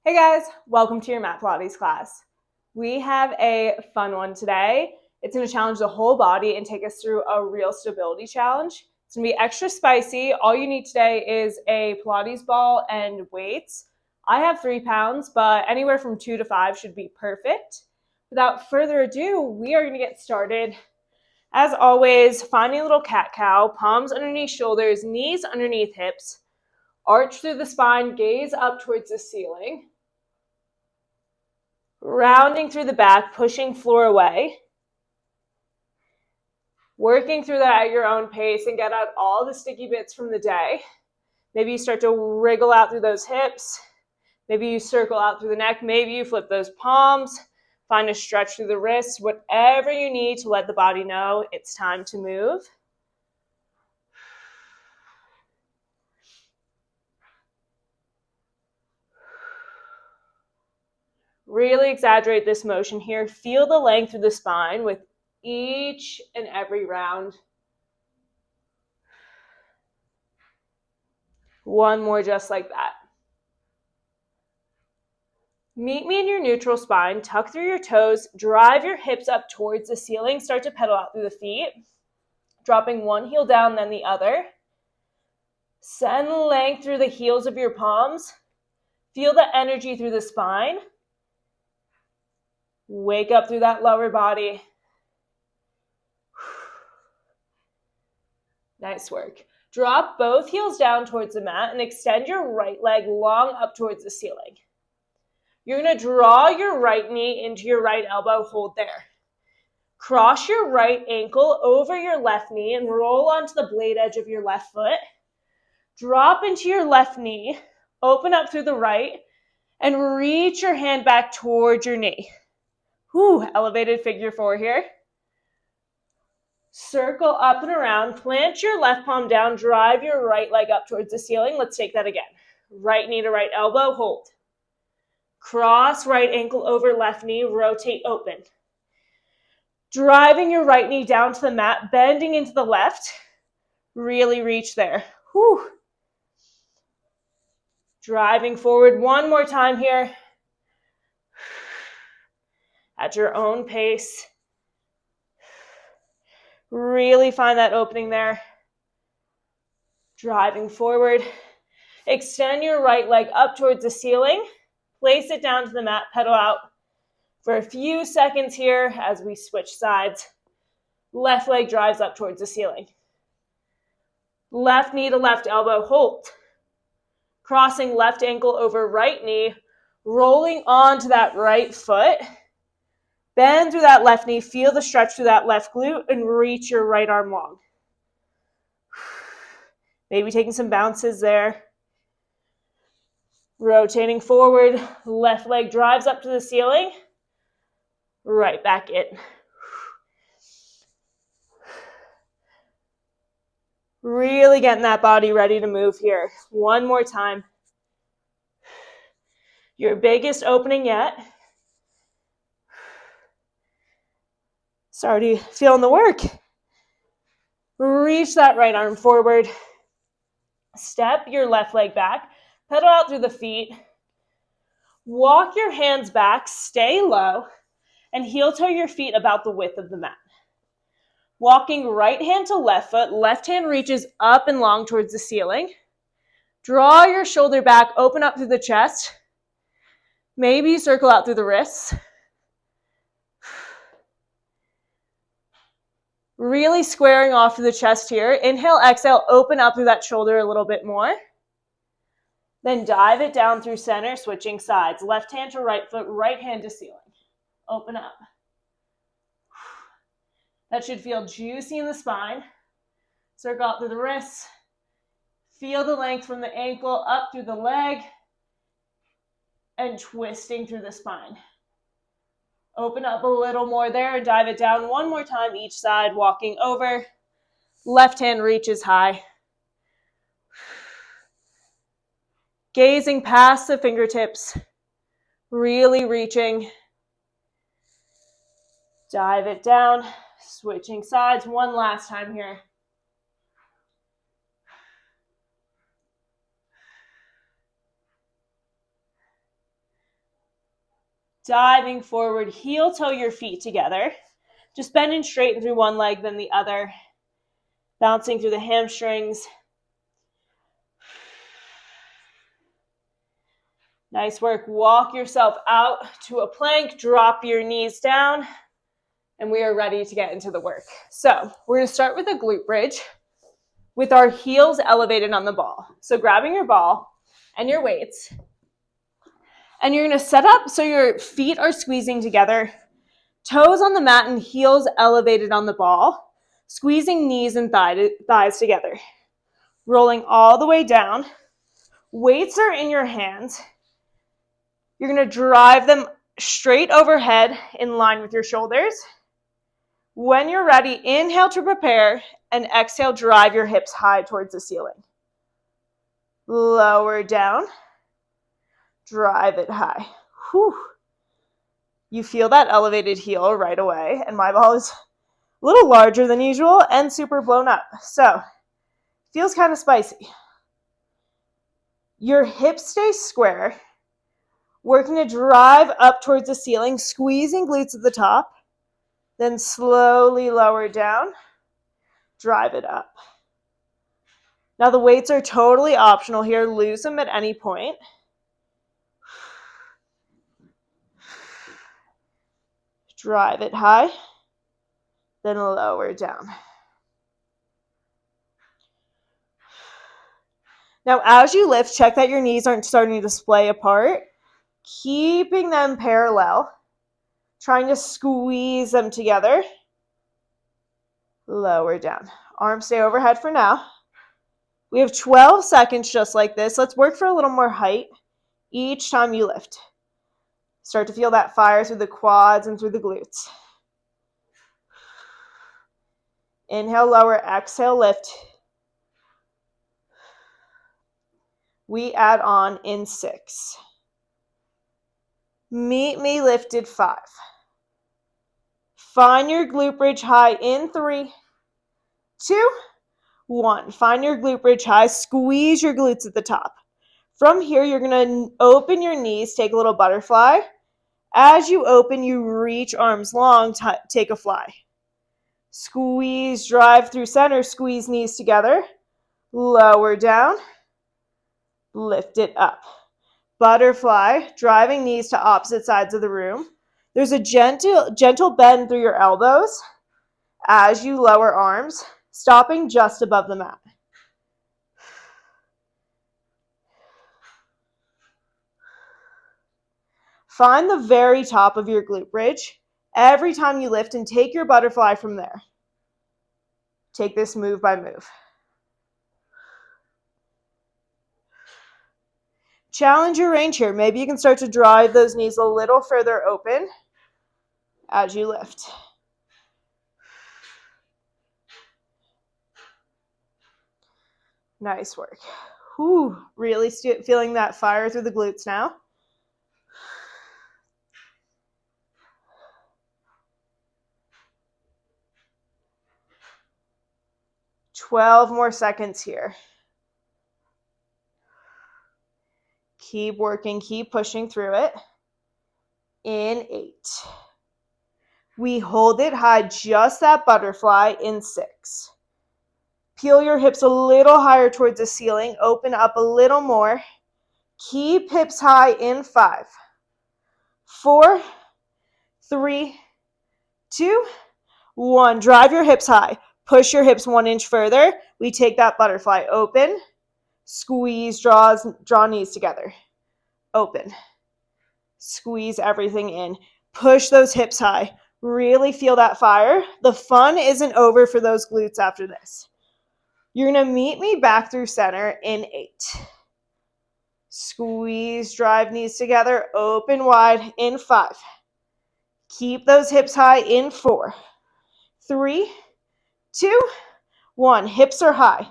Hey guys, welcome to your Mat Pilates class. We have a fun one today. It's going to challenge the whole body and take us through a real stability challenge. It's going to be extra spicy. All you need today is a Pilates ball and weights. I have 3 pounds, but anywhere from 2 to 5 should be perfect. Without further ado, we are going to get started. As always, finding a little cat-cow, palms underneath shoulders, knees underneath hips, arch through the spine, gaze up towards the ceiling. Rounding through the back, pushing floor away. Working through that at your own pace and get out all the sticky bits from the day. Maybe you start to wriggle out through those hips. Maybe you circle out through the neck. Maybe you flip those palms. Find a stretch through the wrists. Whatever you need to let the body know it's time to move. Really exaggerate this motion here. Feel the length through the spine with each and every round. One more just like that. Meet me in your neutral spine. Tuck through your toes. Drive your hips up towards the ceiling. Start to pedal out through the feet. Dropping one heel down, then the other. Send length through the heels of your palms. Feel the energy through the spine. Wake up through that lower body. Nice work. Drop both heels down towards the mat and extend your right leg long up towards the ceiling. You're going to draw your right knee into your right elbow. Hold there. Cross your right ankle over your left knee and roll onto the blade edge of your left foot. Drop into your left knee. Open up through the right and reach your hand back towards your knee. Elevated figure 4 here. Circle up and around. Plant your left palm down. Drive your right leg up towards the ceiling. Let's take that again. Right knee to right elbow. Hold. Cross right ankle over left knee. Rotate open. Driving your right knee down to the mat. Bending into the left. Really reach there. Driving forward one more time here. At your own pace. Really find that opening there. Driving forward. Extend your right leg up towards the ceiling. Place it down to the mat. Pedal out for a few seconds here as we switch sides. Left leg drives up towards the ceiling. Left knee to left elbow. Hold. Crossing left ankle over right knee. Rolling onto that right foot. Bend through that left knee, feel the stretch through that left glute, and reach your right arm long. Maybe taking some bounces there. Rotating forward, left leg drives up to the ceiling. Right back in. Really getting that body ready to move here. One more time. Your biggest opening yet. Already feeling the work. Reach that right arm forward. Step your left leg back. Pedal out through the feet. Walk your hands back. Stay low. And heel toe your feet about the width of the mat. Walking right hand to left foot. Left hand reaches up and long towards the ceiling. Draw your shoulder back. Open up through the chest. Maybe circle out through the wrists. Really squaring off to the chest here. Inhale, exhale, open up through that shoulder a little bit more. Then dive it down through center, switching sides. Left hand to right foot, right hand to ceiling. Open up. That should feel juicy in the spine. Circle out through the wrists. Feel the length from the ankle up through the leg. And twisting through the spine. Open up a little more there and dive it down one more time each side, walking over. Left hand reaches high. Gazing past the fingertips. Really reaching. Dive it down. Switching sides one last time here. Diving forward, heel toe your feet together. Just bend and straighten through one leg, then the other. Bouncing through the hamstrings. Nice work. Walk yourself out to a plank. Drop your knees down. And we are ready to get into the work. So we're going to start with a glute bridge with our heels elevated on the ball. So grabbing your ball and your weights. And you're going to set up so your feet are squeezing together. Toes on the mat and heels elevated on the ball. Squeezing knees and thighs together. Rolling all the way down. Weights are in your hands. You're going to drive them straight overhead in line with your shoulders. When you're ready, inhale to prepare and exhale, drive your hips high towards the ceiling. Lower down. Drive it high. Whew. You feel that elevated heel right away, and my ball is a little larger than usual and super blown up. So, feels kind of spicy. Your hips stay square, working to drive up towards the ceiling, squeezing glutes at the top, then slowly lower down, drive it up. Now the weights are totally optional here. Lose them at any point. Drive it high, then lower down. Now as you lift, check that your knees aren't starting to splay apart, keeping them parallel, trying to squeeze them together. Lower down. Arms stay overhead for now. We have 12 seconds just like this. Let's work for a little more height each time you lift. Start to feel that fire through the quads and through the glutes. Inhale, lower, exhale, lift. We add on in 6. Meet me lifted 5. Find your glute bridge high in 3, 2, 1. Find your glute bridge high. Squeeze your glutes at the top. From here, you're going to open your knees, take a little butterfly. As you open, you reach arms long, take a fly. Squeeze, drive through center, squeeze knees together. Lower down, lift it up. Butterfly, driving knees to opposite sides of the room. There's a gentle bend through your elbows as you lower arms, stopping just above the mat. Find the very top of your glute bridge every time you lift and take your butterfly from there. Take this move by move. Challenge your range here. Maybe you can start to drive those knees a little further open as you lift. Nice work. Whew, really feeling that fire through the glutes now. $12 more seconds here. Keep working, keep pushing through it. In 8. We hold it high, just that butterfly in 6. Peel your hips a little higher towards the ceiling. Open up a little more. Keep hips high in 5, 4, 3, 2, 1. Drive your hips high. Push your hips 1 inch further. We take that butterfly open. Squeeze, draw knees together. Open. Squeeze everything in. Push those hips high. Really feel that fire. The fun isn't over for those glutes after this. You're going to meet me back through center in 8. Squeeze, drive knees together. Open wide in 5. Keep those hips high in 4, 3, 2, 1. Hips are high.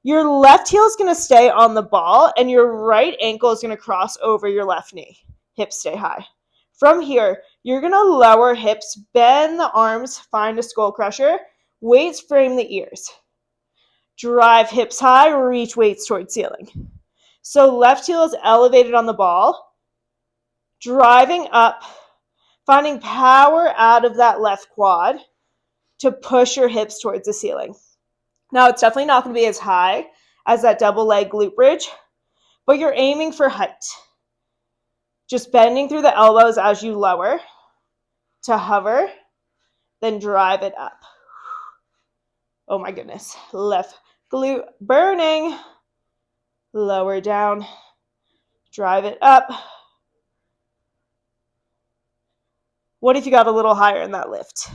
Your left heel is going to stay on the ball and your right ankle is going to cross over your left knee. Hips stay high. From here, you're going to lower hips, bend the arms, find a skull crusher. Weights frame the ears. Drive hips high, reach weights towards ceiling. So left heel is elevated on the ball. Driving up Finding power out of that left quad to push your hips towards the ceiling. Now, it's definitely not going to be as high as that double leg glute bridge, but you're aiming for height. Just bending through the elbows as you lower to hover, then drive it up. Oh my goodness. Left glute burning. Lower down. Drive it up. What if you got a little higher in that lift?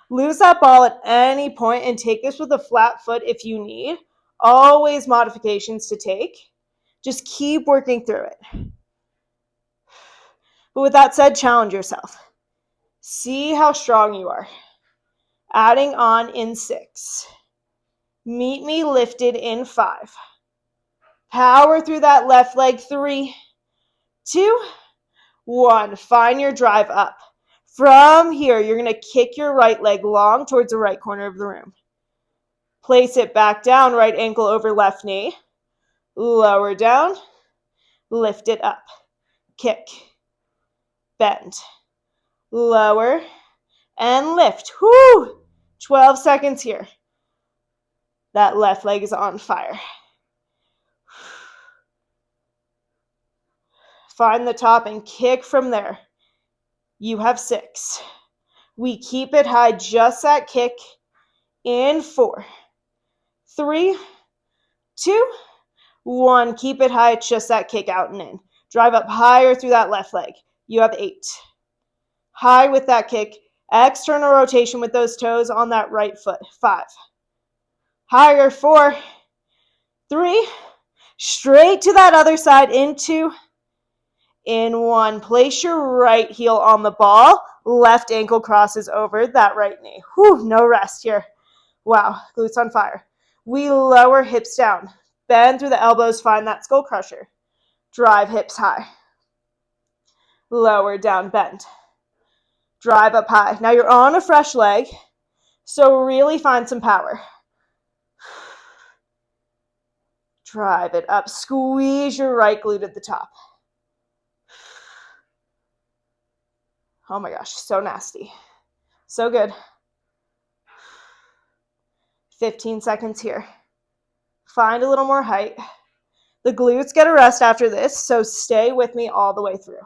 Lose that ball at any point and take this with a flat foot if you need. Always modifications to take. Just keep working through it. But with that said, challenge yourself. See how strong you are. Adding on in 6. Meet me lifted in 5. Power through that left leg. 3, 2, 1. Find your drive up. From here, you're going to kick your right leg long towards the right corner of the room. Place it back down, right ankle over left knee. Lower down. Lift it up. Kick. Bend. Lower. And lift. Whoo! 12 seconds here. That left leg is on fire. Find the top and kick from there. You have 6. We keep it high, just that kick. In 4, 3, 2, 1. Keep it high, it's just that kick out and in. Drive up higher through that left leg. You have 8. High with that kick. External rotation with those toes on that right foot. 5. Higher. 4, 3. Straight to that other side. In 2. In 1. Place your right heel on the ball. Left ankle crosses over that right knee. Whew, no rest here. Wow, glutes on fire. We lower hips down. Bend through the elbows. Find that skull crusher. Drive hips high. Lower down, bend. Drive up high. Now you're on a fresh leg, so really find some power. Drive it up. Squeeze your right glute at the top. Oh my gosh, so nasty. So good. 15 seconds here. Find a little more height. The glutes get a rest after this, so stay with me all the way through.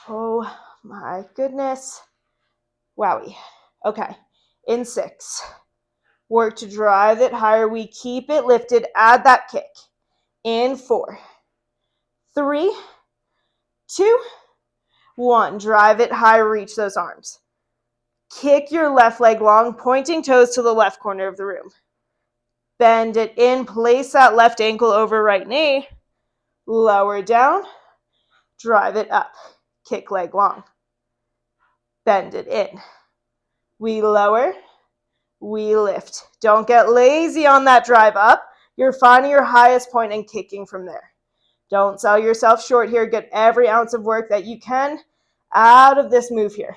Oh my goodness. Wowie. Okay, in 6. Work to drive it higher. We keep it lifted. Add that kick. In 4, 3, 2, 1. Drive it high. Reach those arms. Kick your left leg long, pointing toes to the left corner of the room. Bend it in. Place that left ankle over right knee. Lower down. Drive it up. Kick leg long. Bend it in. We lower. We lift. Don't get lazy on that drive up. You're finding your highest point and kicking from there. Don't sell yourself short here. Get every ounce of work that you can out of this move here.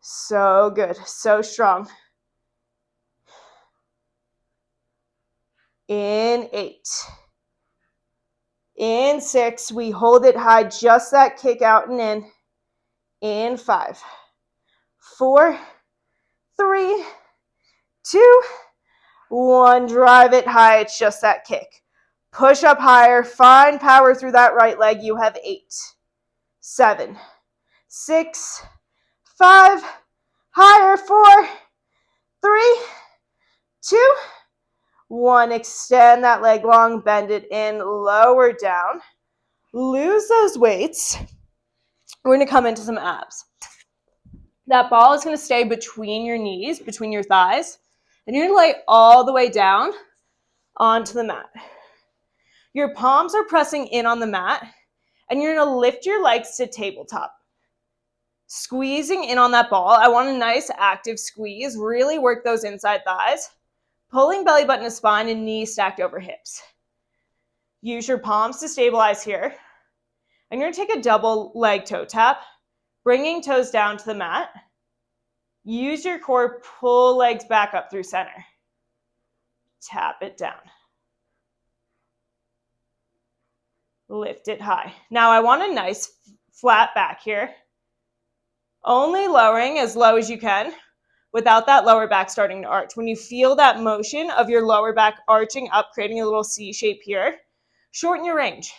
So good. So strong. In 8. In 6. We hold it high. Just that kick out and in. In 5, 4, 3, 2, 1. Drive it high. It's just that kick. Push up higher. Find power through that right leg. You have 8, 7, 6, 5. Higher. 4, 3, 2, 1. Extend that leg long. Bend it in. Lower down. Lose those weights. We're going to come into some abs. That ball is going to stay between your knees, between your thighs, and you're going to lay all the way down onto the mat. Your palms are pressing in on the mat, and you're going to lift your legs to tabletop. Squeezing in on that ball. I want a nice active squeeze. Really work those inside thighs. Pulling belly button to spine and knees stacked over hips. Use your palms to stabilize here. And you're going to take a double leg toe tap, bringing toes down to the mat. Use your core, pull legs back up through center. Tap it down. Lift it high. Now I want a nice flat back here. Only lowering as low as you can without that lower back starting to arch. When you feel that motion of your lower back arching up, creating a little C shape here, shorten your range.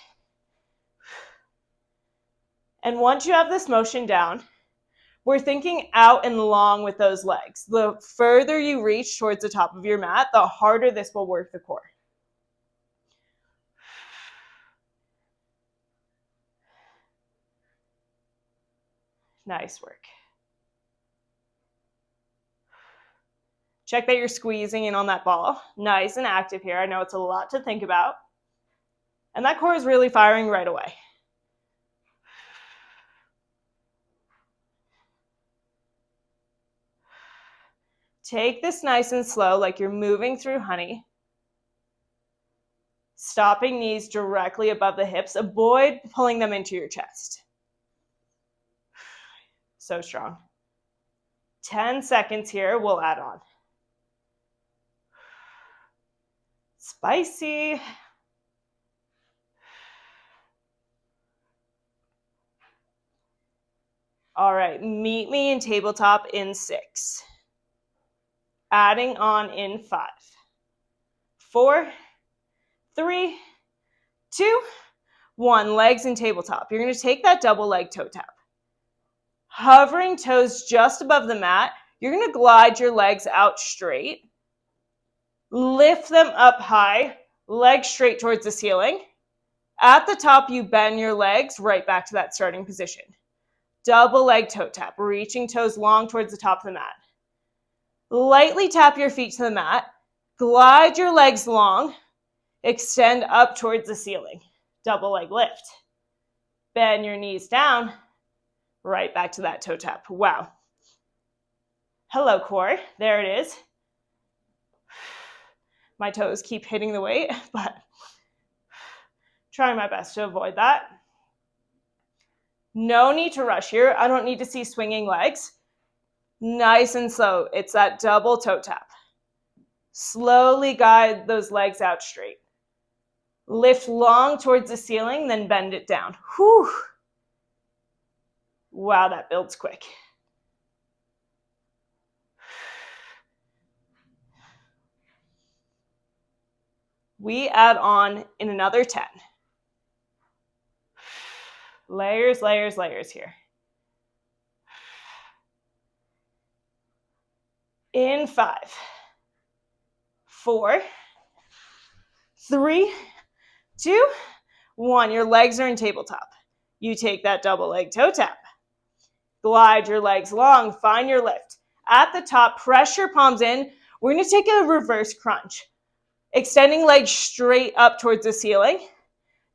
And once you have this motion down, we're thinking out and long with those legs. The further you reach towards the top of your mat, the harder this will work the core. Nice work. Check that you're squeezing in on that ball. Nice and active here. I know it's a lot to think about. And that core is really firing right away. Take this nice and slow, like you're moving through honey. Stopping knees directly above the hips. Avoid pulling them into your chest. So strong. 10 seconds here, we'll add on. Spicy. All right, meet me in tabletop in 6. Adding on in 5, 4, 3, 2, 1. Legs in tabletop. You're going to take that double leg toe tap. Hovering toes just above the mat, you're going to glide your legs out straight. Lift them up high, legs straight towards the ceiling. At the top, you bend your legs right back to that starting position. Double leg toe tap, reaching toes long towards the top of the mat. Lightly tap your feet to the mat. Glide your legs long. Extend up towards the ceiling. Double leg lift. Bend your knees down. Right back to that toe tap. Wow. Hello, core. There it is. My toes keep hitting the weight, but trying my best to avoid that. No need to rush here. I don't need to see swinging legs. Nice and slow. It's that double toe tap. Slowly guide those legs out straight. Lift long towards the ceiling, then bend it down. Whew. Wow, that builds quick. We add on in another 10. Layers, layers, layers here. In 5, 4, 3, 2, 1. Your legs are in tabletop. You take that double leg toe tap. Glide your legs long. Find your lift. At the top, press your palms in. We're going to take a reverse crunch. Extending legs straight up towards the ceiling.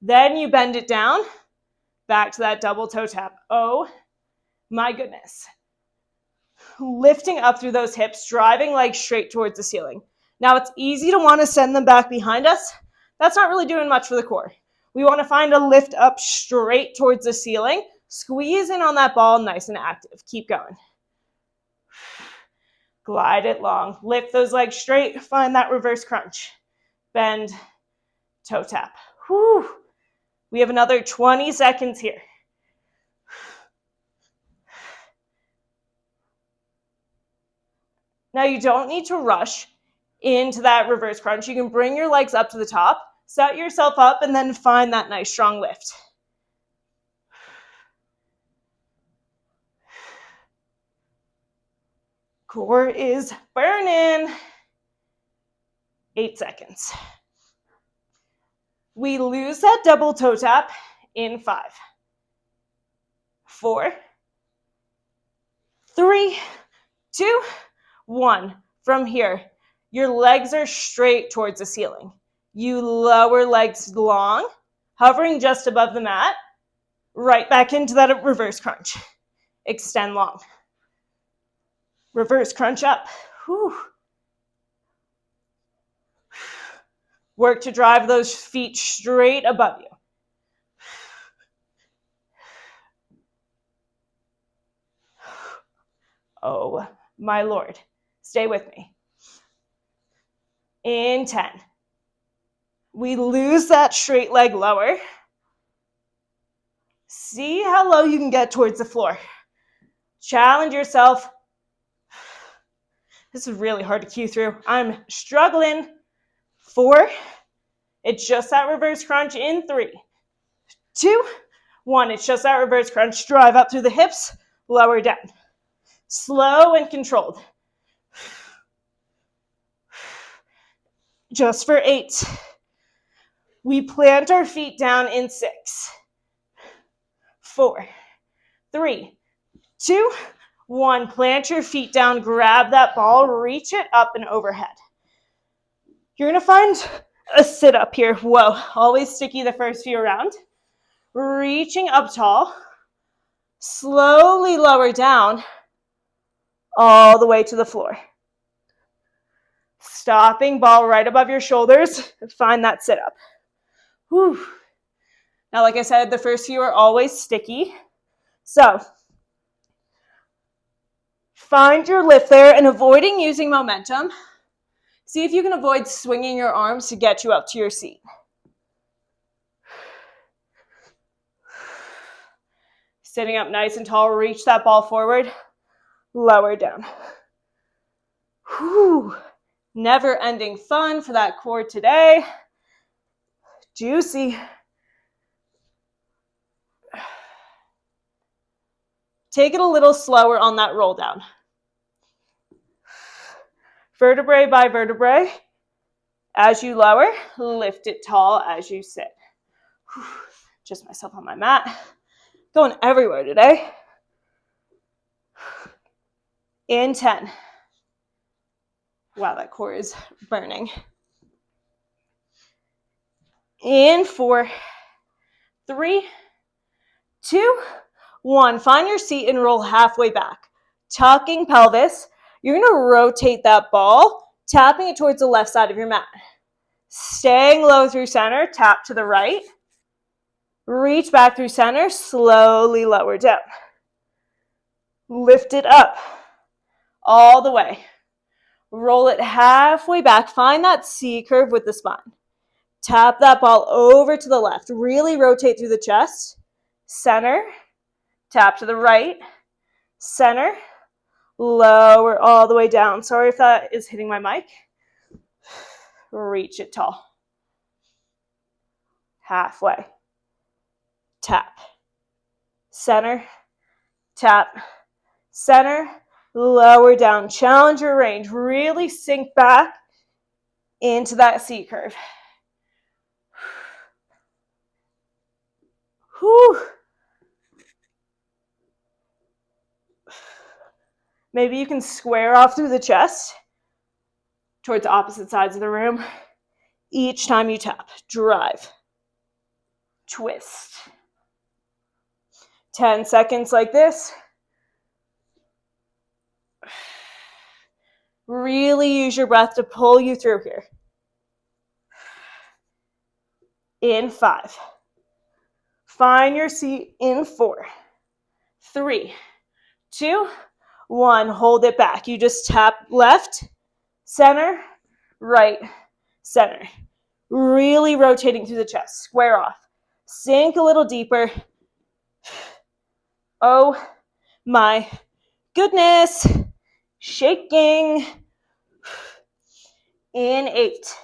Then you bend it down. Back to that double toe tap. Oh my goodness. Lifting up through those hips, driving legs straight towards the ceiling. Now it's easy to want to send them back behind us. That's not really doing much for the core. We want to find a lift up straight towards the ceiling. Squeeze in on that ball, nice and active. Keep going. Glide it long. Lift those legs straight. Find that reverse crunch. Bend, toe tap. Whew. We have another 20 seconds here. Now you don't need to rush into that reverse crunch. You can bring your legs up to the top, set yourself up, and then find that nice strong lift. Core is burning. 8 seconds. We lose that double toe tap in 5, 4, 3, 2, 1. From here, your legs are straight towards the ceiling. You lower legs long, hovering just above the mat, right back into that reverse crunch. Extend long. Reverse crunch up. Whew. Work to drive those feet straight above you. Oh my Lord. Stay with me. In 10. We lose that straight leg lower. See how low you can get towards the floor. Challenge yourself. This is really hard to cue through. I'm struggling. 4. It's just that reverse crunch in 3, 2, 1. It's just that reverse crunch. Drive up through the hips, lower down. Slow and controlled. Just for 8. We plant our feet down in 6, 4, 3, 2, 1. Plant your feet down, grab that ball, reach it up and overhead. You're going to find a sit-up here. Whoa, always sticky the first few around. Reaching up tall, slowly lower down, all the way to the floor. Stopping, ball right above your shoulders. Find that sit-up. Whew. Now, like I said, the first few are always sticky. So, find your lift there and avoiding using momentum. See if you can avoid swinging your arms to get you up to your seat. Sitting up nice and tall, reach that ball forward, lower down. Whew. Never-ending fun for that core today. Juicy. Take it a little slower on that roll down. Vertebrae by vertebrae. As you lower, lift it tall as you sit. Just myself on my mat. Going everywhere today. In 10. Wow, that core is burning. In 4, 3, 2, 1. Find your seat and roll halfway back. Tucking pelvis. You're going to rotate that ball, tapping it towards the left side of your mat. Staying low through center, tap to the right. Reach back through center, slowly lower down. Lift it up all the way. Roll it halfway back. Find that C curve with the spine. Tap that ball over to the left. Really rotate through the chest. Center. Tap to the right. Center. Lower all the way down. Sorry if that is hitting my mic. Reach it tall. Halfway. Tap. Center. Tap. Center. Lower down. Challenge your range. Really sink back into that C curve. Whew. Maybe you can square off through the chest towards opposite sides of the room. Each time you tap, drive, twist. 10 seconds like this. Really use your breath to pull you through here. In 5. Find your seat in 4, 3, 2, 1. Hold it back. You just tap left, center, right, center. Really rotating through the chest. Square off. Sink a little deeper. Oh my goodness. Shaking. In 8.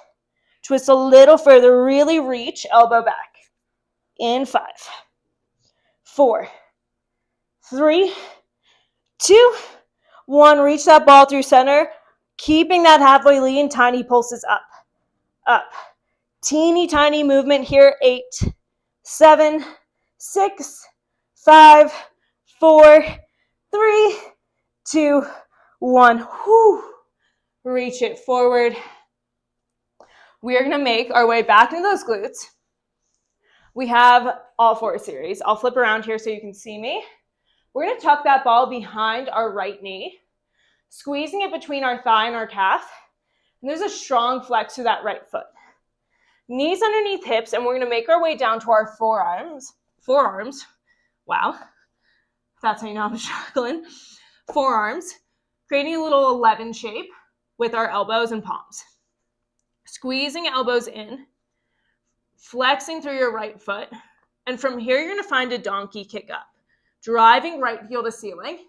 Twist a little further. Really reach, elbow back. In 5, 4, 3, 2, 1. Reach that ball through center. Keeping that halfway lean, tiny pulses up, up. Teeny tiny movement here. 8, 7, 6, 5, 4, 3, 2, 1. Whew. Reach it forward. We are going to make our way back into those glutes. We have all 4 series. I'll flip around here so you can see me. We're going to tuck that ball behind our right knee, squeezing it between our thigh and our calf. And there's a strong flex through that right foot. Knees underneath hips, and we're going to make our way down to our forearms. Wow. That's how you know I'm struggling. Forearms, creating a little 11 shape with our elbows and palms. Squeezing elbows in, flexing through your right foot, And from here, you're going to find a donkey kick up. Driving right heel to ceiling.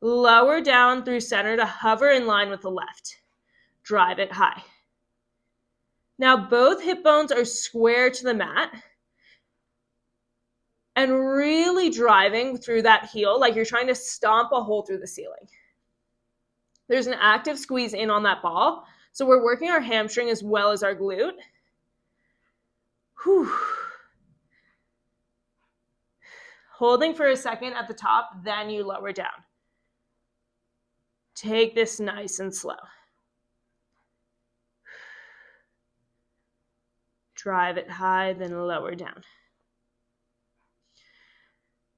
Lower down through center to hover in line with the left. Drive it high. Now both hip bones are square to the mat. And really driving through that heel like you're trying to stomp a hole through the ceiling. There's an active squeeze in on that ball. So we're working our hamstring as well as our glute. Whew. Holding for a second at the top, then you lower down. Take this nice and slow. Drive it high, then lower down.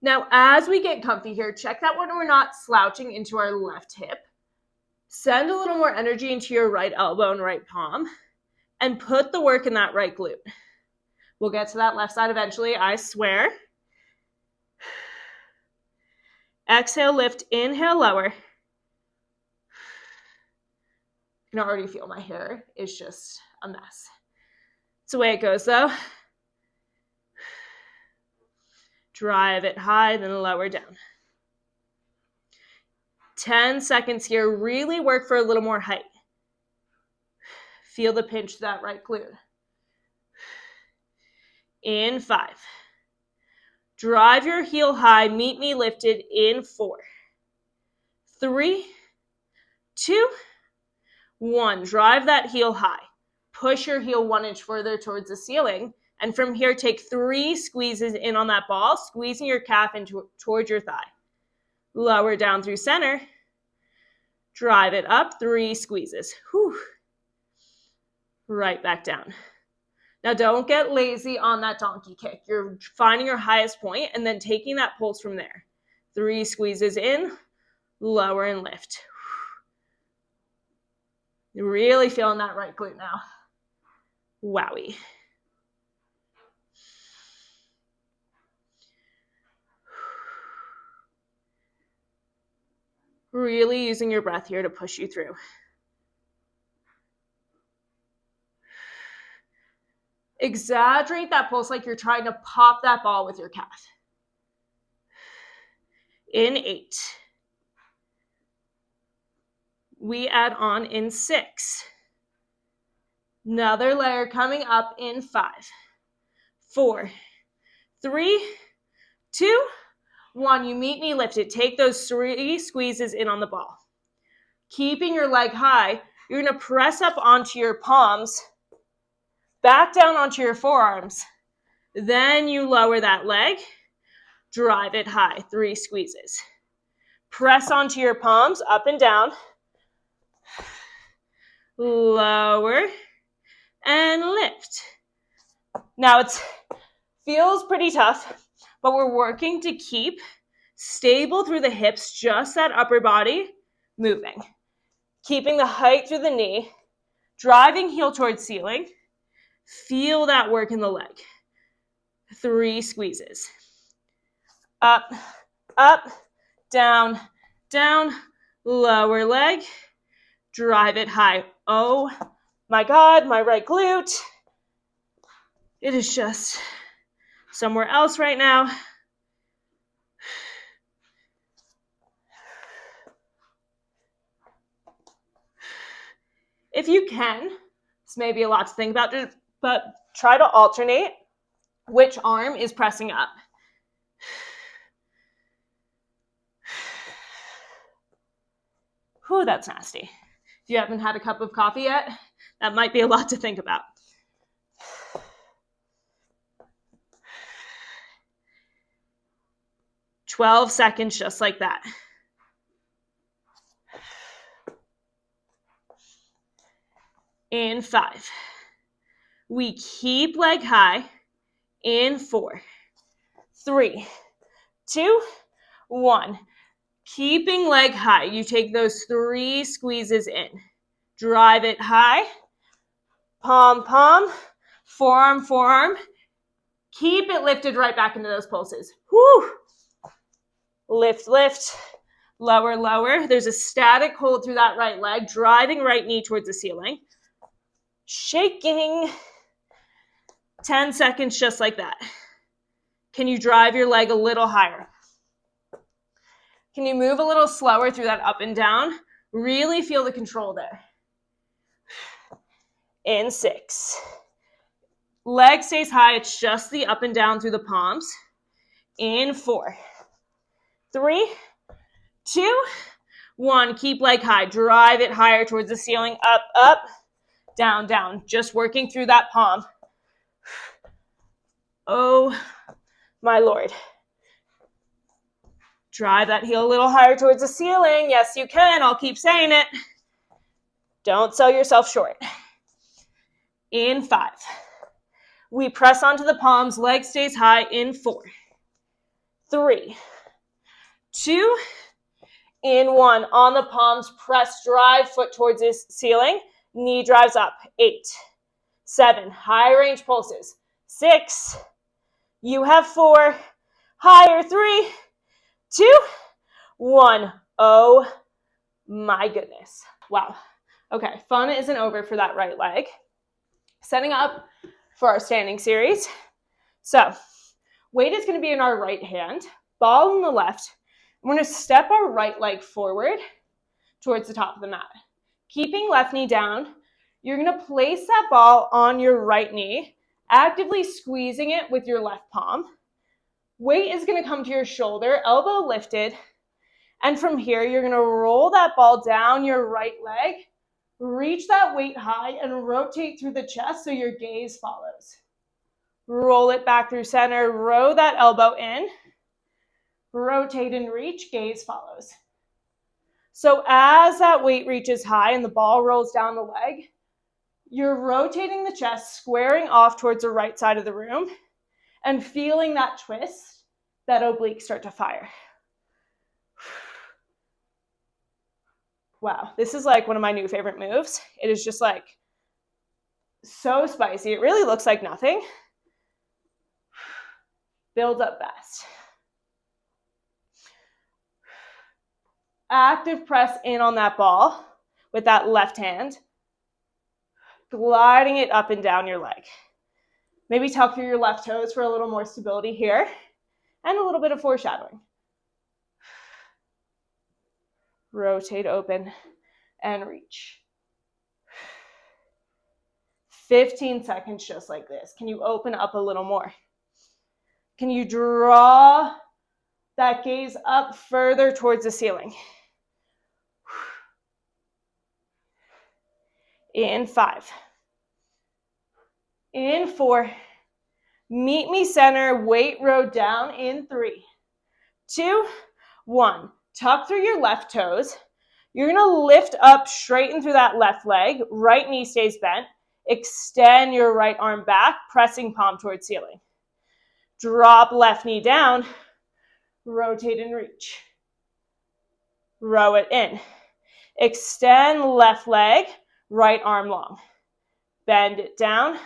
Now, as we get comfy here, check that when we're not slouching into our left hip. Send a little more energy into your right elbow and right palm, and put the work in that right glute. We'll get to that left side eventually, I swear. Exhale, lift, inhale, lower. I can already feel my hair is just a mess. It's the way it goes though. Drive it high, then lower down. 10 seconds here. Really work for a little more height. Feel the pinch to that right glute. In 5. Drive your heel high. Meet me lifted in 4. 3, 2, 1. Drive that heel high. Push your heel 1 inch further towards the ceiling. And from here, take 3 squeezes in on that ball, squeezing your calf into towards your thigh. Lower down through center. Drive it up, 3 squeezes. Whew. Right back down. Now don't get lazy on that donkey kick. You're finding your highest point and then taking that pulse from there. 3 squeezes in, lower and lift. You're really feeling that right glute now. Wowie. Really using your breath here to push you through. Exaggerate that pulse like you're trying to pop that ball with your calf. In 8. We add on in 6. Another layer coming up in 5. 4, 3, 2, 1. You meet me lifted. Take those 3 squeezes in on the ball. Keeping your leg high, you're going to press up onto your palms, back down onto your forearms. Then you lower that leg, drive it high, 3 squeezes. Press onto your palms, up and down. Lower and lift. Now it feels pretty tough, but we're working to keep stable through the hips, just that upper body moving. Keeping the height through the knee, driving heel towards ceiling. Feel that work in the leg. 3 squeezes. Up, up, down, down, lower leg. Drive it high. Oh my God, my right glute. It is just somewhere else right now. If you can, this may be a lot to think about, but try to alternate which arm is pressing up. Whew, that's nasty. If you haven't had a cup of coffee yet, that might be a lot to think about. "12 seconds just like that. In 5. We keep leg high. In 4, 3, 2, 1. Keeping leg high. You take those 3 squeezes in. Drive it high. Palm, palm, forearm, forearm. Keep it lifted right back into those pulses. Whew. Lift, lift. Lower, lower. There's a static hold through that right leg, driving right knee towards the ceiling. Shaking. 10 seconds just like that. Can you drive your leg a little higher? Can you move a little slower through that up and down? Really feel the control there. In 6. Leg stays high, it's just the up and down through the palms. In 4. 3, 2, 1. Keep leg high. Drive it higher towards the ceiling. Up, up, down, down. Just working through that palm. Oh, my Lord. Drive that heel a little higher towards the ceiling. Yes, you can. I'll keep saying it. Don't sell yourself short. In 5. We press onto the palms. Leg stays high. In 4. 3, 2, in 1. On the palms, press, drive, foot towards this ceiling. Knee drives up. 8, 7, high range pulses. 6, you have 4, higher. 3, 2, 1. Oh my goodness. Wow. Okay, fun isn't over for that right leg. Setting up for our standing series. So, weight is going to be in our right hand, ball in the left. We're going to step our right leg forward towards the top of the mat. Keeping left knee down, you're going to place that ball on your right knee, actively squeezing it with your left palm. Weight is going to come to your shoulder, elbow lifted. And from here, you're going to roll that ball down your right leg, reach that weight high, and rotate through the chest so your gaze follows. Roll it back through center, row that elbow in, rotate and reach, gaze follows. So as that weight reaches high and the ball rolls down the leg, you're rotating the chest, squaring off towards the right side of the room, and feeling that twist, that oblique start to fire. Wow, this is like one of my new favorite moves. It is just like so spicy. It really looks like nothing. Build up fast. Active press in on that ball with that left hand, gliding it up and down your leg. Maybe tuck through your left toes for a little more stability here and a little bit of foreshadowing. Rotate open and reach. 15 seconds just like this. Can you open up a little more? Can you draw that gaze up further towards the ceiling? In 5. In 4. Meet me center, weight row down in 3, 2, 1. Tuck through your left toes. You're going to lift up, straighten through that left leg. Right knee stays bent. Extend your right arm back, pressing palm towards ceiling. Drop left knee down. Rotate and reach. Row it in. Extend left leg, right arm long. Bend it down.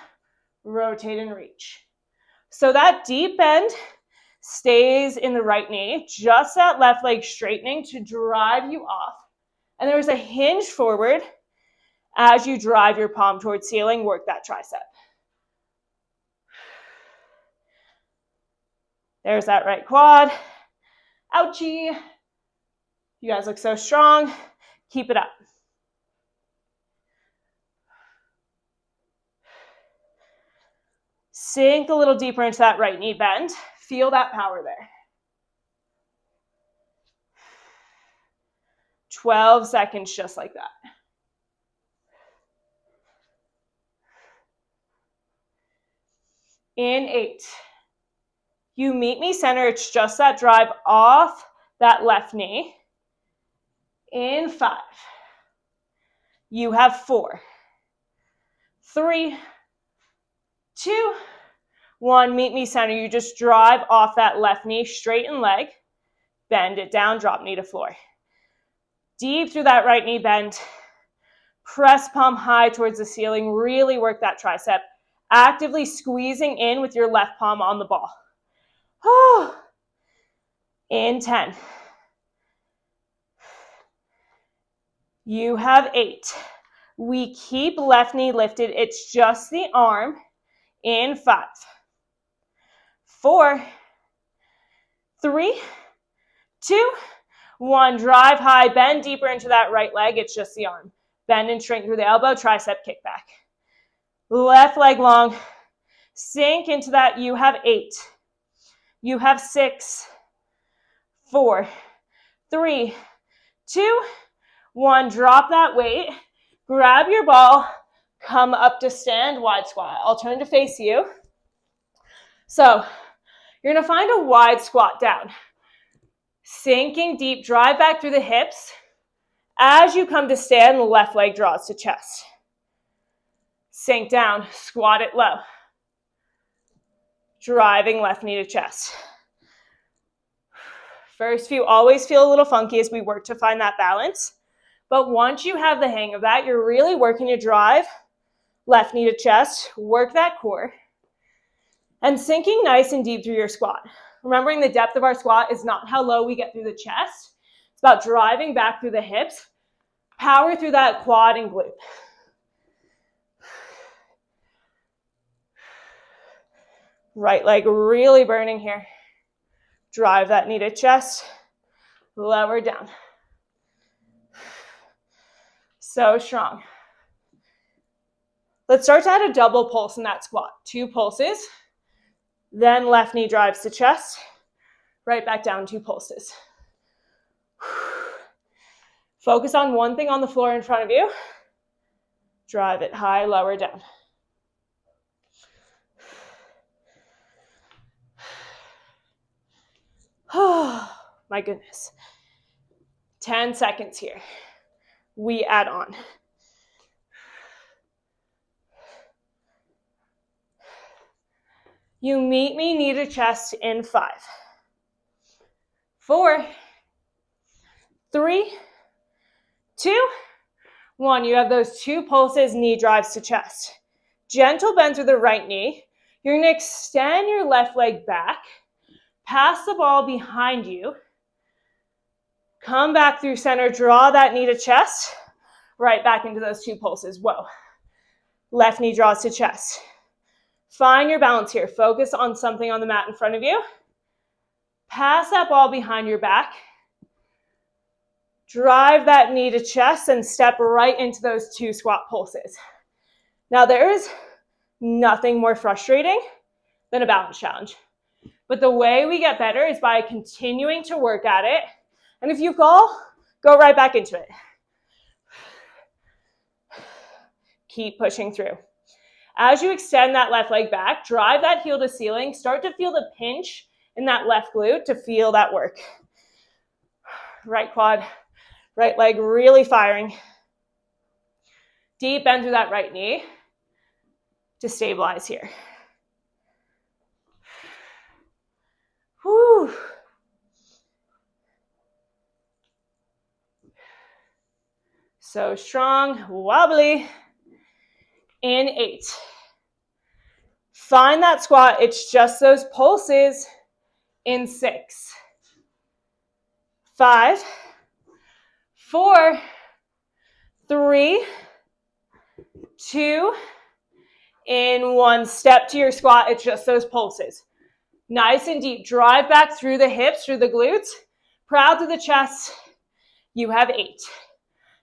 Rotate and reach. So that deep bend stays in the right knee, just that left leg straightening to drive you off. And there's a hinge forward as you drive your palm towards ceiling, work that tricep. There's that right quad. Ouchie. You guys look so strong. Keep it up. Sink a little deeper into that right knee bend. Feel that power there. 12 seconds just like that. In 8. You meet me center. It's just that drive off that left knee. In 5. You have 4, 3, 2, 1. Meet me center. You just drive off that left knee, straighten leg, bend it down, drop knee to floor. Deep through that right knee bend. Press palm high towards the ceiling. Really work that tricep. Actively squeezing in with your left palm on the ball. In 10. You have 8. We keep left knee lifted. It's just the arm. In 5, 4, 3, 2, 1. Drive high, bend deeper into that right leg. It's just the arm. Bend and straighten through the elbow, tricep kickback. Left leg long. Sink into that. You have 8. You have 6, 4, 3, 2, 1. Drop that weight. Grab your ball. Come up to stand, wide squat. I'll turn to face you. So you're going to find a wide squat down. Sinking deep, drive back through the hips. As you come to stand, the left leg draws to chest. Sink down, squat it low. Driving left knee to chest. First few always feel a little funky as we work to find that balance. But once you have the hang of that, you're really working to drive left knee to chest, work that core, and sinking nice and deep through your squat. Remembering the depth of our squat is not how low we get through the chest. It's about driving back through the hips, power through that quad and glute. Right leg really burning here. Drive that knee to chest, lower down. So strong. Let's start to add a double pulse in that squat. 2 pulses, then left knee drives to chest, right back down, 2 pulses. Focus on one thing on the floor in front of you. Drive it high, lower down. Oh, my goodness. 10 seconds here. We add on. You meet me knee to chest in 5, 4, 3, 2, 1. You have those 2 pulses, knee drives to chest. Gentle bend through the right knee. You're going to extend your left leg back. Pass the ball behind you. Come back through center. Draw that knee to chest. Right back into those 2 pulses. Whoa. Left knee draws to chest. Find your balance here. Focus on something on the mat in front of you. Pass that ball behind your back. Drive that knee to chest and step right into those 2 squat pulses. Now there is nothing more frustrating than a balance challenge. But the way we get better is by continuing to work at it. And if you fall, go right back into it. Keep pushing through. As you extend that left leg back, drive that heel to ceiling. Start to feel the pinch in that left glute to feel that work. Right quad, right leg really firing. Deep bend through that right knee to stabilize here. Whew. So strong, wobbly. In 8. Find that squat. It's just those pulses. In 6, 5, 4, 3, 2, in 1. Step to your squat. It's just those pulses. Nice and deep. Drive back through the hips, through the glutes. Proud to the chest. You have 8.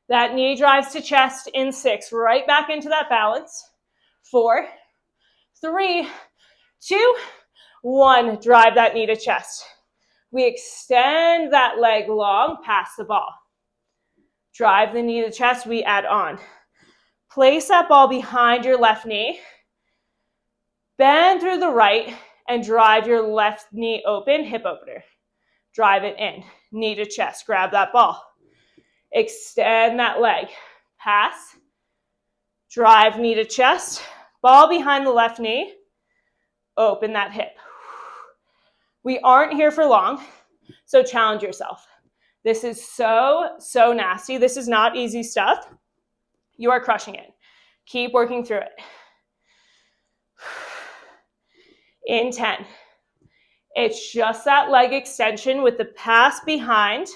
That knee drives to chest in 6. Right back into that balance. 4, 3, 2, 1. Drive that knee to chest. We extend that leg long, pass the ball. Drive the knee to chest, we add on. Place that ball behind your left knee. Bend through the right and drive your left knee open, hip opener. Drive it in, knee to chest, grab that ball. Extend that leg, pass, drive knee to chest, ball behind the left knee, open that hip. We aren't here for long, so challenge yourself. This is so nasty. This is not easy stuff. You are crushing it. Keep working through it. In 10. It's just that leg extension with the pass behind.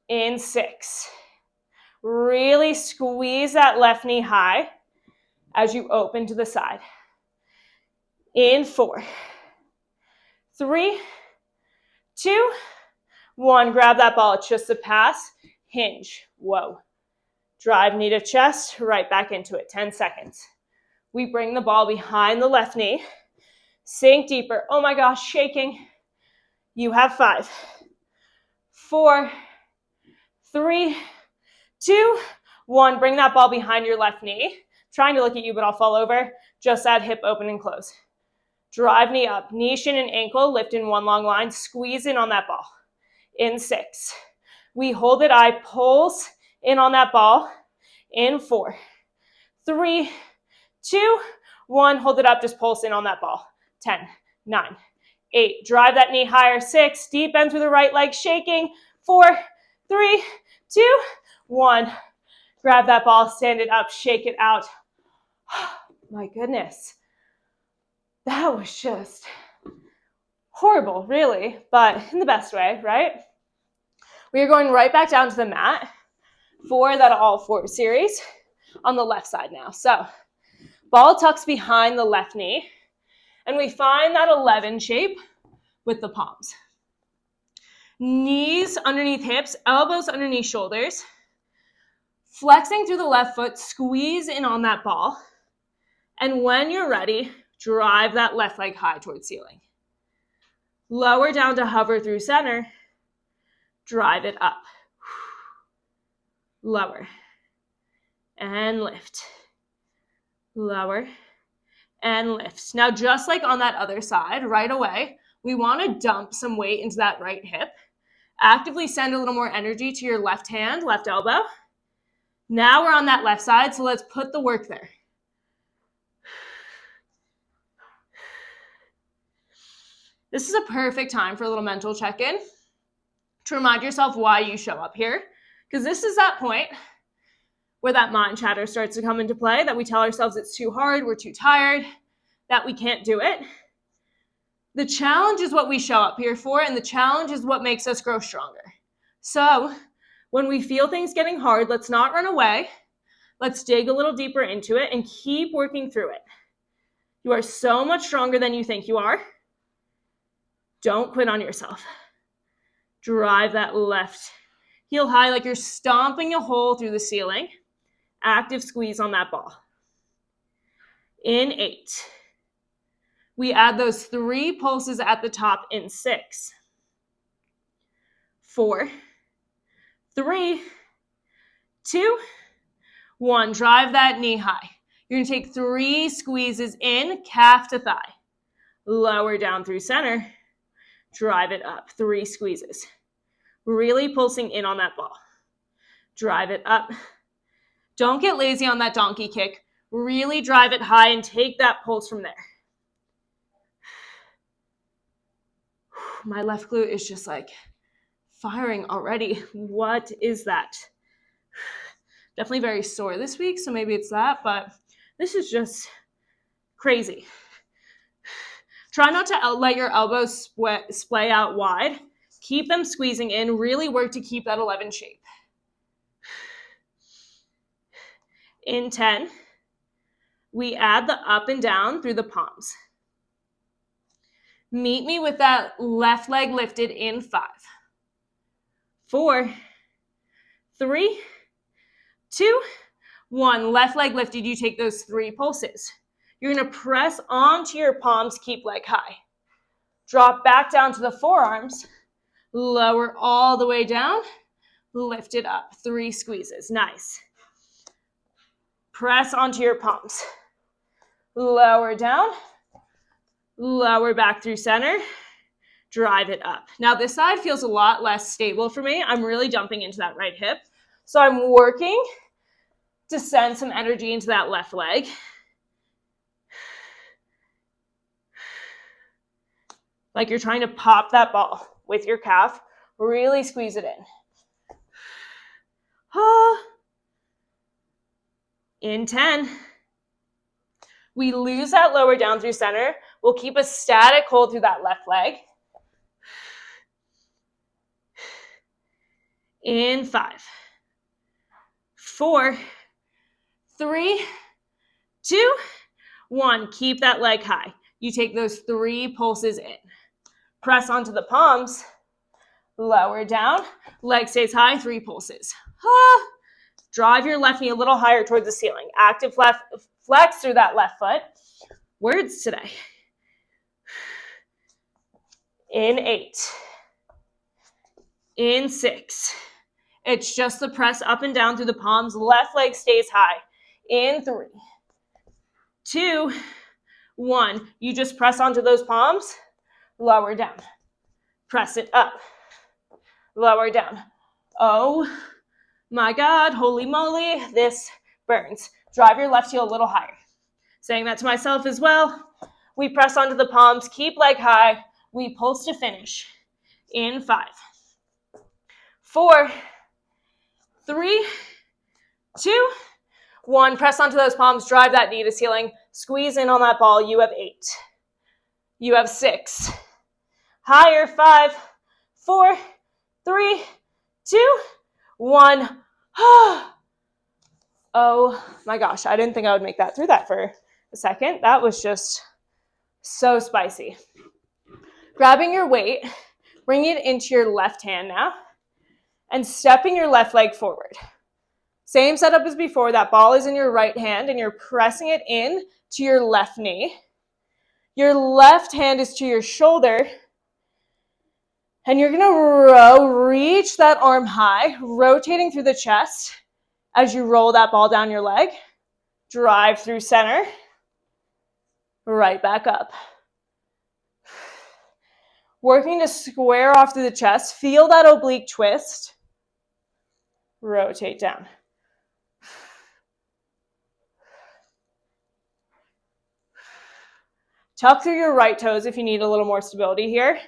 In 6. Really squeeze that left knee high as you open to the side. In 4, 3, 2, 1. Grab that ball. It's just a pass. Hinge. Whoa. Drive knee to chest, right back into it. 10 seconds. We bring the ball behind the left knee. Sink deeper. Oh my gosh, shaking. You have 5, 4, 3, 2, 1. Bring that ball behind your left knee. Trying to look at you, but I'll fall over. Just that hip open and close. Drive knee up. Knee, shin, and ankle lift in one long line. Squeeze in on that ball. In 6. We hold it. I pulse in on that ball. In 4, 3, 2, 1. Hold it up. Just pulse in on that ball. 10, 9, 8. Drive that knee higher. 6. Deep bend through the right leg. Shaking. 4, 3, 2, 1. Grab that ball. Stand it up. Shake it out. My goodness. That was just horrible, really, but in the best way, right? We are going right back down to the mat for that all 4 series on the left side now. So ball tucks behind the left knee, and we find that 11 shape with the palms. Knees underneath hips, elbows underneath shoulders. Flexing through the left foot, squeeze in on that ball. And when you're ready, drive that left leg high towards ceiling. Lower down to hover through center. Drive it up. Lower. And lift. Lower. And lift. Now, just like on that other side, right away, we want to dump some weight into that right hip. Actively send a little more energy to your left hand, left elbow. Now we're on that left side, so let's put the work there. This is a perfect time for a little mental check-in to remind yourself why you show up here, because this is that point where that mind chatter starts to come into play, that we tell ourselves it's too hard, we're too tired, that we can't do it. The challenge is what we show up here for, and the challenge is what makes us grow stronger. So when we feel things getting hard, let's not run away. Let's dig a little deeper into it and keep working through it. You are so much stronger than you think you are. Don't quit on yourself. Drive that left heel high like you're stomping a hole through the ceiling. Active squeeze on that ball. In 8. We add those 3 pulses at the top in 6. 4, 3, 2, 1. Drive that knee high. You're going to take 3 squeezes in, calf to thigh. Lower down through center. Drive it up. 3 squeezes. Really pulsing in on that ball. Drive it up. Don't get lazy on that donkey kick. Really drive it high and take that pulse from there. My left glute is just like firing already. What is that? Definitely very sore this week, so maybe it's that, but this is just crazy. Try not to let your elbows splay out wide. Keep them squeezing in. Really work to keep that 11 shape. In 10, we add the up and down through the palms. Meet me with that left leg lifted in 5, 4, 3, 2, 1. Left leg lifted. You take those 3 pulses. You're going to press onto your palms, keep leg high. Drop back down to the forearms. Lower all the way down. Lift it up. 3 squeezes. Nice. Press onto your palms. Lower down. Lower back through center. Drive it up. Now this side feels a lot less stable for me. I'm really dumping into that right hip. So I'm working to send some energy into that left leg. Like you're trying to pop that ball with your calf. Really squeeze it in. In 10. We lose that lower down through center. We'll keep a static hold through that left leg. In 5, 4, 3, 2, 1. Keep that leg high. You take those 3 pulses in. Press onto the palms. lower down, leg stays high, 3 pulses. Ah. Drive your left knee a little higher towards the ceiling. Active flex through that left foot. Words today. In 8. In 6. It's just the press up and down through the palms. Left leg stays high. In 3. 2. 1. You just press onto those palms. Lower down. Press it up. Lower down. Oh my God, holy moly, this burns. Drive your left heel a little higher. Saying that to myself as well. We press onto the palms, keep leg high. We pulse to finish. In 5. 4. 3. 2. 1. Press onto those palms, drive that knee to ceiling. Squeeze in on that ball. You have 8. You have 6. Higher. 5. 4. 3. 2. 1. Oh my gosh, I didn't think I would make that through that for a second. That was just so spicy. Grabbing your weight, bringing it into your left hand now, and stepping your left leg forward. Same setup as before. That ball is in your right hand, and you're pressing it in to your left knee. Your left hand is to your shoulder, and you're going to reach that arm high, rotating through the chest as you roll that ball down your leg. Drive through center, right back up. Working to square off through the chest. Feel that oblique twist. Rotate down. Tuck through your right toes if you need a little more stability here.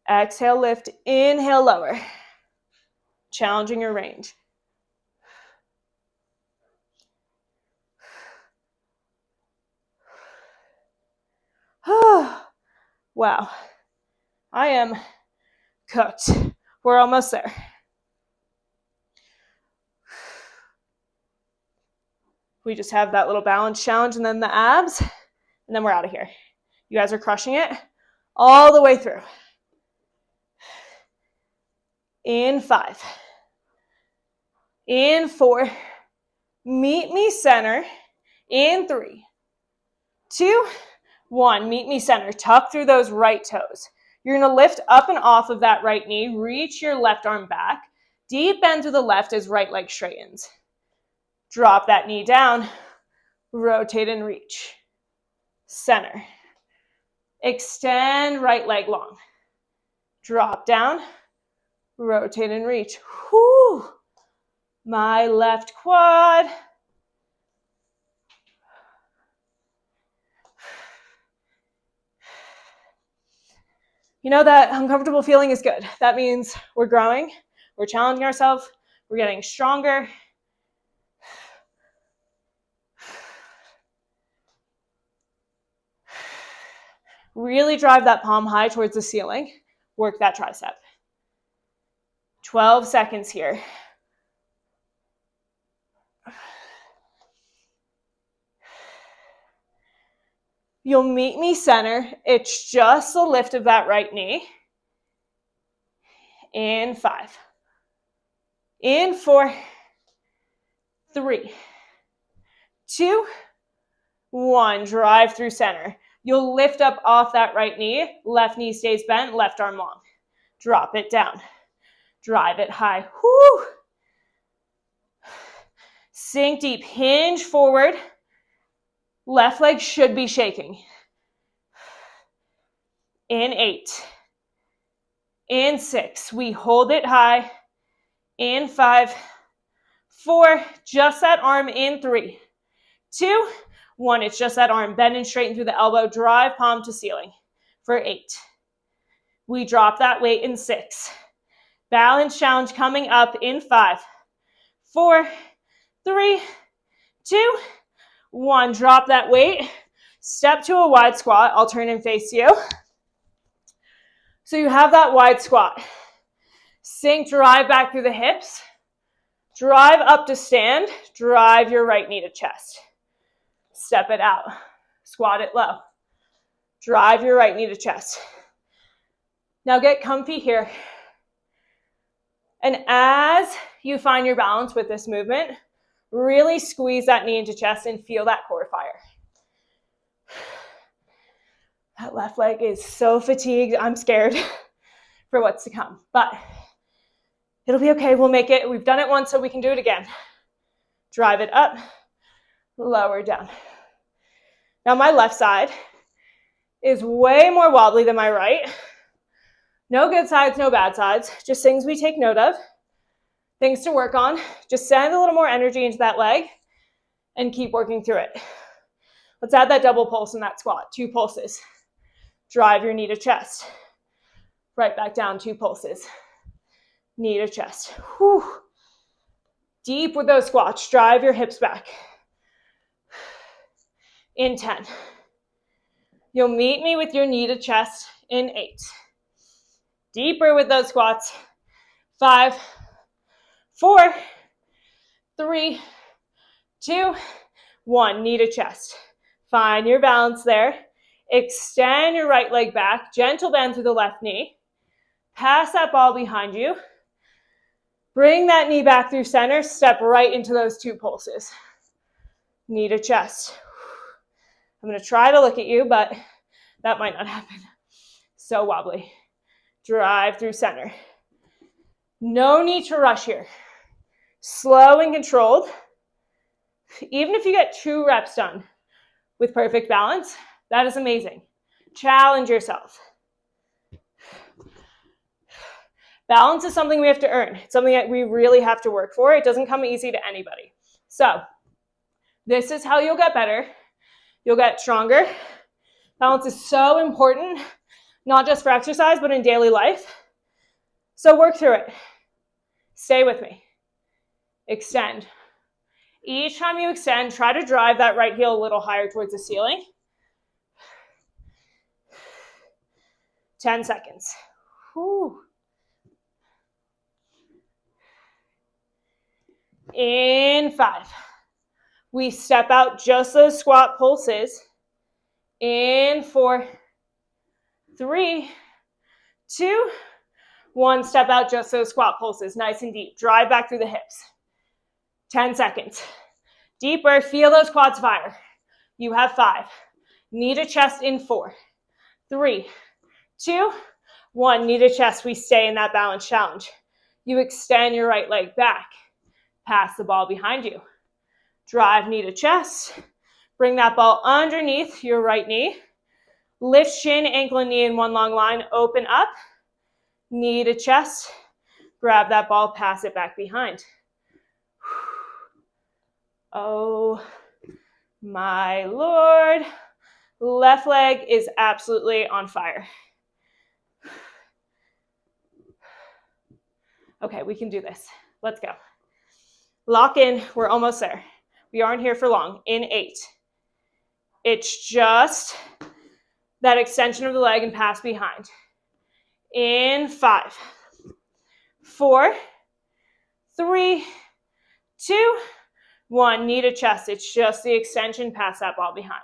Exhale, lift. Inhale, lower. Challenging your range. Wow. I am cooked. We're almost there. We just have that little balance challenge and then the abs, and then we're out of here. You guys are crushing it all the way through. In 5. In 4. Meet me center. In 3. 2. 1. Meet me center. Tuck through those right toes. You're going to lift up and off of that right knee. Reach your left arm back. Deep bend to the left as right leg straightens. Drop that knee down. Rotate and reach. Center. Extend right leg long. Drop down. Rotate and reach. Whew. My left quad. You know, that uncomfortable feeling is good. That means we're growing, we're challenging ourselves, we're getting stronger. Really drive that palm high towards the ceiling. Work that tricep. 12 seconds here. You'll meet me center. It's just the lift of that right knee. In 5. In 4. 3. 2. 1. Drive through center. You'll lift up off that right knee. Left knee stays bent, left arm long. Drop it down. Drive it high. Whew. Sink deep. Hinge forward. Left leg should be shaking. In 8. In 6. We hold it high. In 5. 4. Just that arm. In 3. 2. 1. It's just that arm. Bend and straighten through the elbow. Drive palm to ceiling. For 8. We drop that weight in 6. Balance challenge coming up in 5. 4. 3. 2. 1. Drop that weight. Step to a wide squat. I'll turn and face you. So you have that wide squat. Sink, drive back through the hips. Drive up to stand. Drive your right knee to chest. Step it out. Squat it low. Drive your right knee to chest. Now get comfy here. And as you find your balance with this movement, really squeeze that knee into chest and feel that core fire. That left leg is so fatigued. I'm scared for what's to come, but it'll be okay. We'll make it. We've done it once, so we can do it again. Drive it up, lower down. Now my left side is way more wobbly than my right. No good sides, no bad sides. Just things we take note of, things to work on. Just send a little more energy into that leg and keep working through it. Let's add that double pulse in that squat. 2 pulses. Drive your knee to chest. Right back down, 2 pulses. Knee to chest. Whew. Deep with those squats. Drive your hips back. In 10. You'll meet me with your knee to chest in 8. Deeper with those squats. 5, 4, 3, 2, 1. Knee to chest. Find your balance there. Extend your right leg back. Gentle bend through the left knee. Pass that ball behind you. Bring that knee back through center. Step right into those 2 pulses. Knee to chest. I'm going to try to look at you, but that might not happen. So wobbly. Drive through center. No need to rush here. Slow and controlled. Even if you get 2 reps done with perfect balance, that is amazing. Challenge yourself. Balance is something we have to earn. It's something that we really have to work for. It doesn't come easy to anybody. So this is how you'll get better. You'll get stronger. Balance is so important, not just for exercise, but in daily life. So work through it. Stay with me. Extend. Each time you extend, try to drive that right heel a little higher towards the ceiling. 10 seconds. Whew. In 5. We step out just those squat pulses. In 4, 3, 2, 1. Step out just those squat pulses. Nice and deep. Drive back through the hips. 10 seconds. Deeper. Feel those quads fire. You have 5. Knee to chest in 4, 3, 2, 1. Knee to chest. We stay in that balance challenge. You extend your right leg back. Pass the ball behind you. Drive knee to chest. Bring that ball underneath your right knee. Lift shin, ankle, and knee in one long line. Open up. Knee to chest. Grab that ball, pass it back behind. Oh my Lord. Left leg is absolutely on fire. Okay, we can do this. Let's go. Lock in. We're almost there. We aren't here for long. In 8. It's just that extension of the leg and pass behind. In 5, 4, 3, 2, 1. Knee to chest. It's just the extension. Pass that ball behind.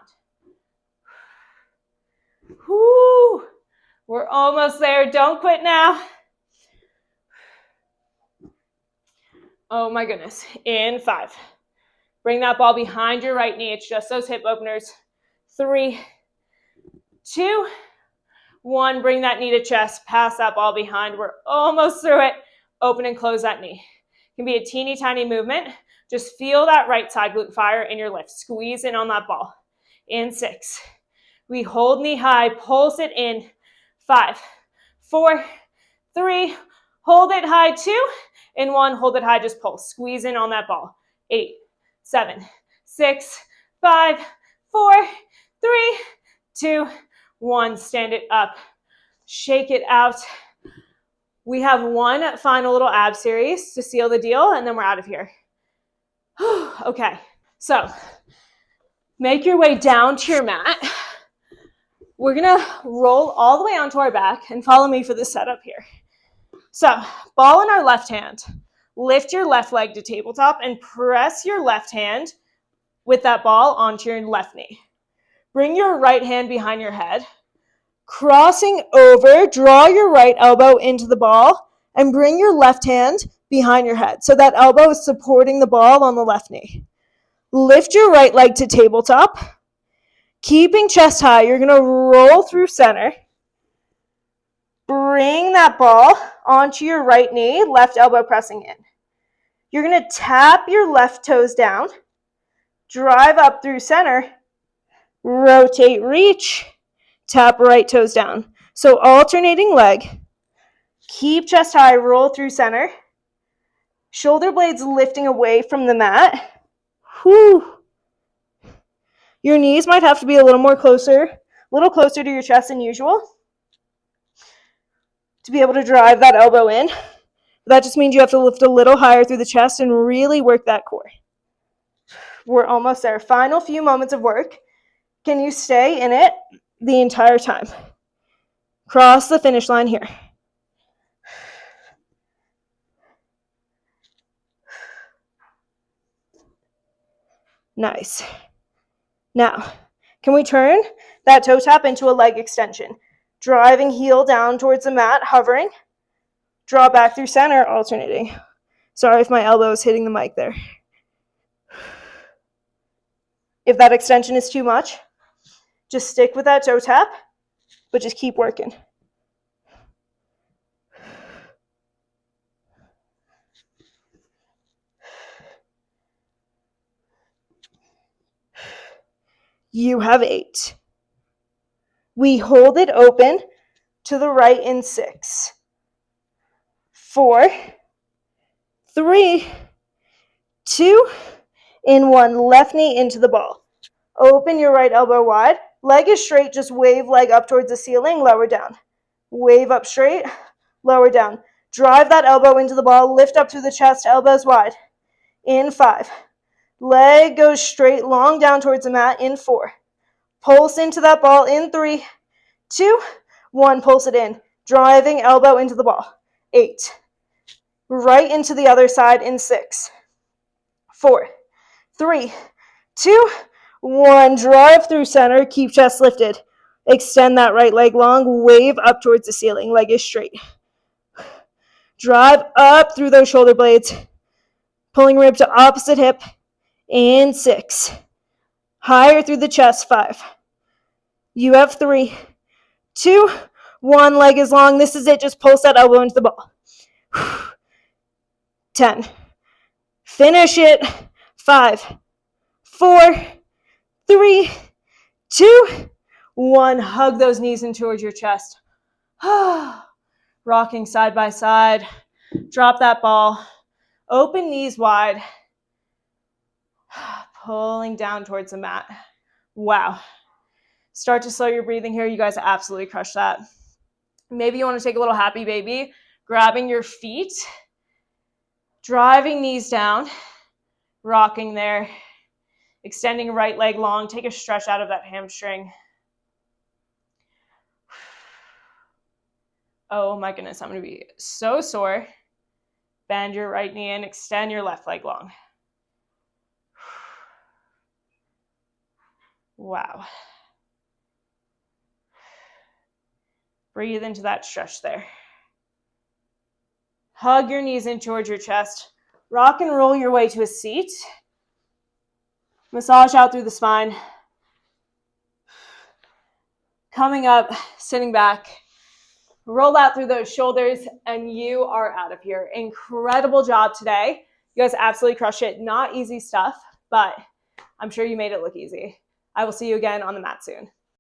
Whoo! We're almost there. Don't quit now. Oh my goodness. In 5. Bring that ball behind your right knee. It's just those hip openers. 3, 2, 1. Bring that knee to chest. Pass that ball behind. We're almost through it. Open and close that knee. It can be a teeny tiny movement. Just feel that right side glute fire in your lift. Squeeze in on that ball. In 6. We hold knee high. Pulse it in. 5, 4, 3. Hold it high. 2. In 1. Hold it high. Just pulse. Squeeze in on that ball. 8, 7, 6, 5, 4, 3, 2, 1. Stand it up. Shake it out. We have one final little ab series to seal the deal, and then we're out of here. Okay, so make your way down to your mat. We're going to roll all the way onto our back and follow me for the setup here. So, ball in our left hand. Lift your left leg to tabletop and press your left hand with that ball onto your left knee. Bring your right hand behind your head. Crossing over, draw your right elbow into the ball and bring your left hand behind your head. So that elbow is supporting the ball on the left knee. Lift your right leg to tabletop. Keeping chest high, you're going to roll through center. Bring that ball onto your right knee, left elbow pressing in. You're going to tap your left toes down, drive up through center, rotate, reach, tap right toes down. So alternating leg. Keep chest high, roll through center. Shoulder blades lifting away from the mat. Whew. Your knees might have to be a little closer to your chest than usual to be able to drive that elbow in. That just means you have to lift a little higher through the chest and really work that core. We're almost there. Final few moments of work. Can you stay in it the entire time? Cross the finish line here. Nice. Now, can we turn that toe tap into a leg extension? Driving heel down towards the mat, hovering. Draw back through center, alternating. Sorry if my elbow is hitting the mic there. If that extension is too much, just stick with that toe tap, but just keep working. You have 8. We hold it open to the right in 6. 4, 3, 2, and 1. Left knee into the ball. Open your right elbow wide. Leg is straight, just wave leg up towards the ceiling, lower down. Wave up straight, lower down. Drive that elbow into the ball, lift up through the chest, elbows wide. In 5. Leg goes straight, long down towards the mat, in 4. Pulse into that ball, in 3, 2, 1. Pulse it in. Driving elbow into the ball. 8. Right into the other side, in 6. 4, 3, 2, 1. Drive through center, keep chest lifted. Extend that right leg long, wave up towards the ceiling, leg is straight. Drive up through those shoulder blades, pulling rib to opposite hip, in 6. Higher through the chest, 5. You have 3, 2, 1. Leg is long, this is it, just pulse that elbow into the ball. 10. Finish it, 5, 4, 3, 2, 1. Hug those knees in towards your chest. Rocking side by side. Drop that ball. Open knees wide. Pulling down towards the mat. Wow. Start to slow your breathing here. You guys absolutely crushed that. Maybe you want to take a little happy baby. Grabbing your feet. Driving knees down. Rocking there. Extending right leg long. Take a stretch out of that hamstring. Oh my goodness, I'm going to be so sore. Bend your right knee in, extend your left leg long. Wow. Breathe into that stretch there. Hug your knees in towards your chest. Rock and roll your way to a seat. Massage out through the spine. Coming up, sitting back. Roll out through those shoulders, and you are out of here. Incredible job today. You guys absolutely crushed it. Not easy stuff, but I'm sure you made it look easy. I will see you again on the mat soon.